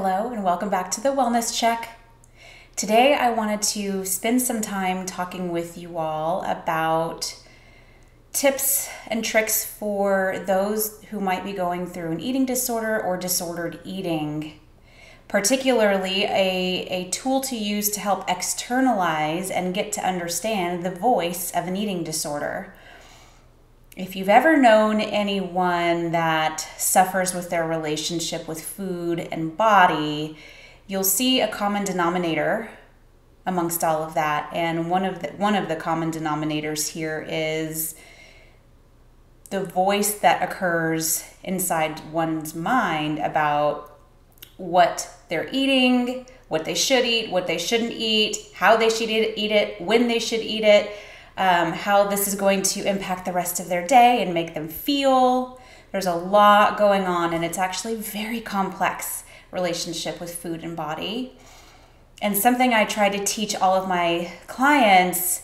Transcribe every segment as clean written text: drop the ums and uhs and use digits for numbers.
Hello and welcome back to the Wellness Check. Today I wanted to spend some time talking with you all about tips and tricks for those who might be going through an eating disorder or disordered eating. Particularly a tool to use to help externalize and get to understand the voice of an eating disorder. If you've ever known anyone that suffers with their relationship with food and body, you'll see a common denominator amongst all of that. And one of the common denominators here is the voice that occurs inside one's mind about what they're eating, what they should eat, what they shouldn't eat, how they should eat it, when they should eat it. How this is going to impact the rest of their day and make them feel. There's a lot going on, and it's actually a very complex relationship with food and body. And something I try to teach all of my clients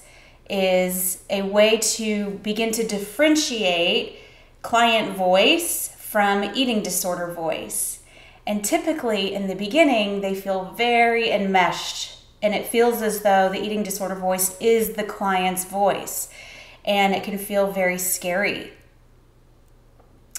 is a way to begin to differentiate client voice from eating disorder voice. And typically in the beginning, they feel very enmeshed. And it feels as though the eating disorder voice is the client's voice. And it can feel very scary.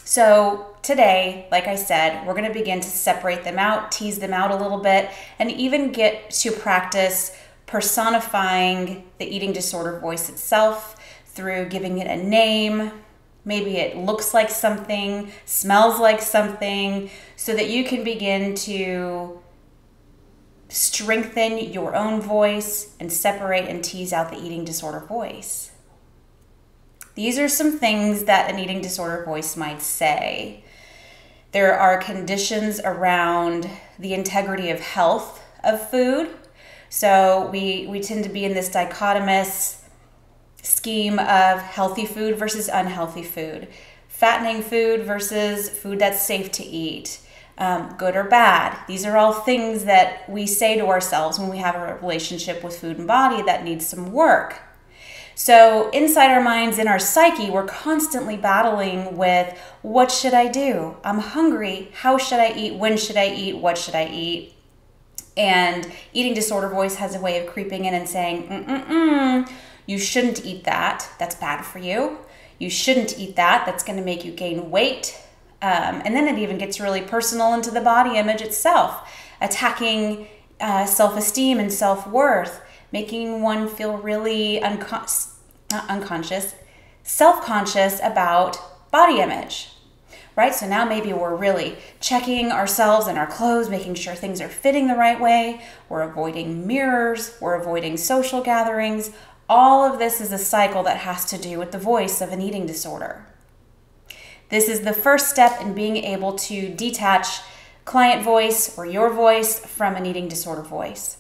So today, like I said, we're going to begin to separate them out, tease them out a little bit, and even get to practice personifying the eating disorder voice itself through giving it a name. Maybe it looks like something, smells like something, so that you can begin to strengthen your own voice and separate and tease out the eating disorder voice. These are some things that an eating disorder voice might say. There are conditions around the integrity of health of food. So we tend to be in this dichotomous scheme of healthy food versus unhealthy food, fattening food versus food that's safe to eat. Good or bad. These are all things that we say to ourselves when we have a relationship with food and body that needs some work. So inside our minds, in our psyche, we're constantly battling with, what should I do? I'm hungry. How should I eat? When should I eat? What should I eat? And eating disorder voice has a way of creeping in and saying, you shouldn't eat that. That's bad for you. You shouldn't eat that. That's going to make you gain weight. And then it even gets really personal into the body image itself, attacking self-esteem and self-worth, making one feel really self-conscious about body image, right? So now maybe we're really checking ourselves and our clothes, making sure things are fitting the right way. We're avoiding mirrors. We're avoiding social gatherings. All of this is a cycle that has to do with the voice of an eating disorder. This is the first step in being able to detach client voice or your voice from an eating disorder voice.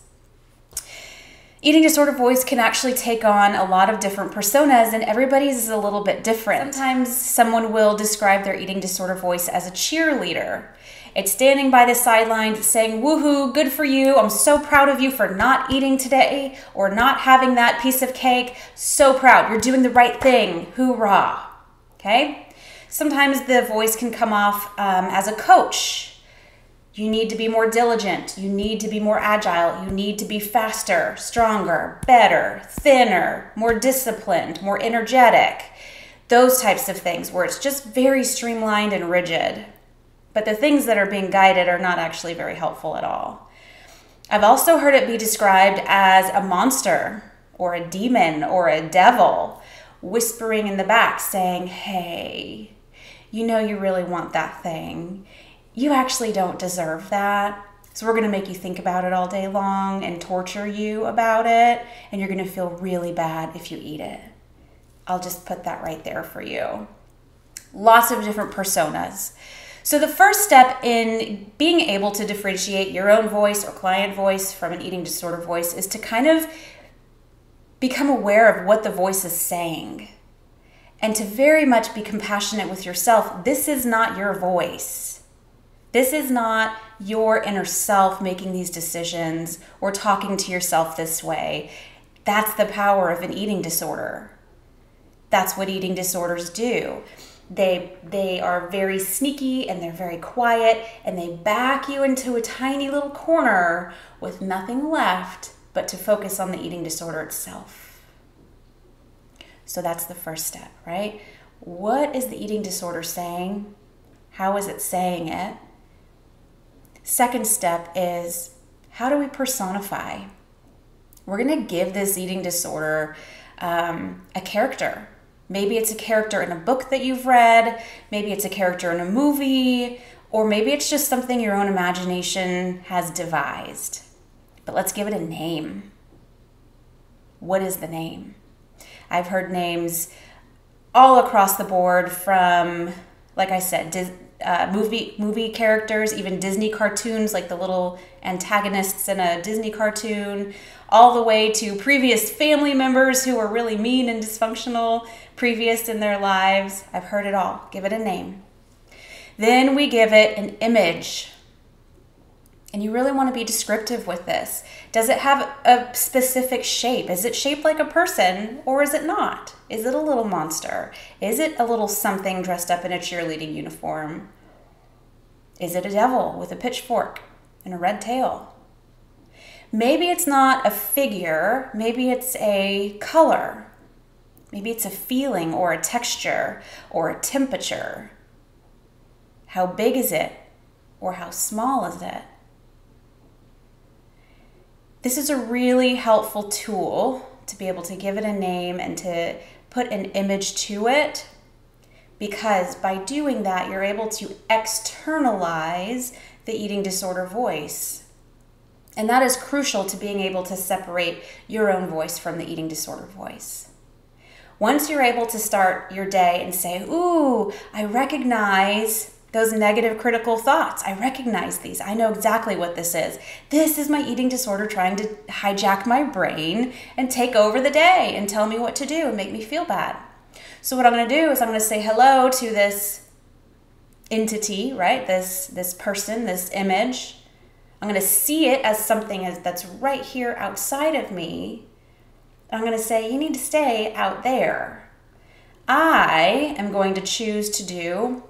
Eating disorder voice can actually take on a lot of different personas, and everybody's is a little bit different. Sometimes someone will describe their eating disorder voice as a cheerleader. It's standing by the sidelines saying, woohoo, good for you. I'm so proud of you for not eating today or not having that piece of cake. So proud. You're doing the right thing. Hoorah. Okay? Sometimes the voice can come off as a coach. You need to be more diligent. You need to be more agile. You need to be faster, stronger, better, thinner, more disciplined, more energetic. Those types of things where it's just very streamlined and rigid. But the things that are being guided are not actually very helpful at all. I've also heard it be described as a monster or a demon or a devil whispering in the back saying, hey, you know you really want that thing. You actually don't deserve that. So we're going to make you think about it all day long and torture you about it. And you're going to feel really bad if you eat it. I'll just put that right there for you. Lots of different personas. So the first step in being able to differentiate your own voice or client voice from an eating disorder voice is to kind of become aware of what the voice is saying. And to very much be compassionate with yourself. This is not your voice. This is not your inner self making these decisions or talking to yourself this way. That's the power of an eating disorder. That's what eating disorders do. They are very sneaky and they're very quiet, and they back you into a tiny little corner with nothing left but to focus on the eating disorder itself. So that's the first step, right? What is the eating disorder saying? How is it saying it? Second step is, how do we personify? We're going to give this eating disorder a character. Maybe it's a character in a book that you've read, maybe it's a character in a movie, or maybe it's just something your own imagination has devised. But let's give it a name. What is the name? I've heard names all across the board from, like I said, movie characters, even Disney cartoons, like the little antagonists in a Disney cartoon, all the way to previous family members who were really mean and dysfunctional previous in their lives. I've heard it all. Give it a name. Then we give it an image. And you really want to be descriptive with this. Does it have a specific shape? Is it shaped like a person, or is it not? Is it a little monster? Is it a little something dressed up in a cheerleading uniform? Is it a devil with a pitchfork and a red tail? Maybe it's not a figure. Maybe it's a color. Maybe it's a feeling or a texture or a temperature. How big is it, or how small is it? This is a really helpful tool to be able to give it a name and to put an image to it, because by doing that, you're able to externalize the eating disorder voice. And that is crucial to being able to separate your own voice from the eating disorder voice. Once you're able to start your day and say, ooh, I recognize those negative critical thoughts. I recognize these. I know exactly what this is. This is my eating disorder trying to hijack my brain and take over the day and tell me what to do and make me feel bad. So what I'm going to do is I'm going to say hello to this entity, right? This person, this image. I'm going to see it as something that's right here outside of me. I'm going to say, you need to stay out there. I am going to choose to do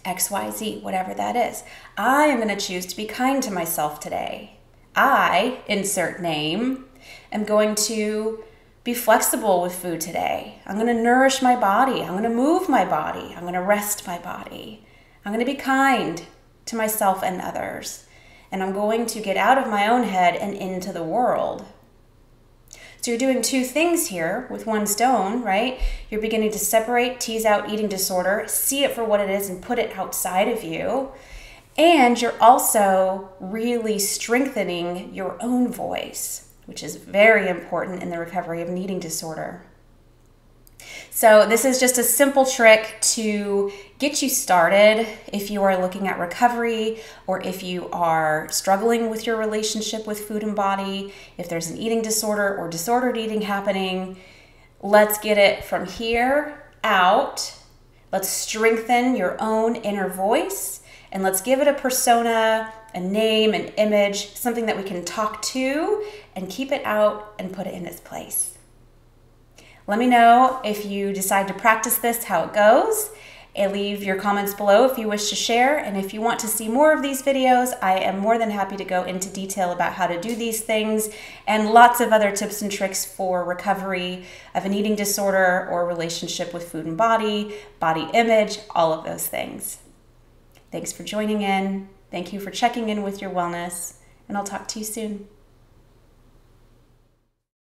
XYZ, whatever that is. I am going to choose to be kind to myself today. I, insert name, am going to be flexible with food today. I'm going to nourish my body. I'm going to move my body. I'm going to rest my body. I'm going to be kind to myself and others. And I'm going to get out of my own head and into the world. So you're doing two things here with one stone, right? You're beginning to separate, tease out eating disorder, see it for what it is and put it outside of you. And you're also really strengthening your own voice, which is very important in the recovery of an eating disorder. So this is just a simple trick to get you started if you are looking at recovery, or if you are struggling with your relationship with food and body, if there's an eating disorder or disordered eating happening. Let's get it from here out. Let's strengthen your own inner voice, and let's give it a persona, a name, an image, something that we can talk to, and keep it out and put it in its place. Let me know if you decide to practice this, how it goes, and leave your comments below if you wish to share. And if you want to see more of these videos, I am more than happy to go into detail about how to do these things and lots of other tips and tricks for recovery of an eating disorder or relationship with food and body image, all of those things. Thanks for joining in. Thank you for checking in with your wellness, and I'll talk to you soon.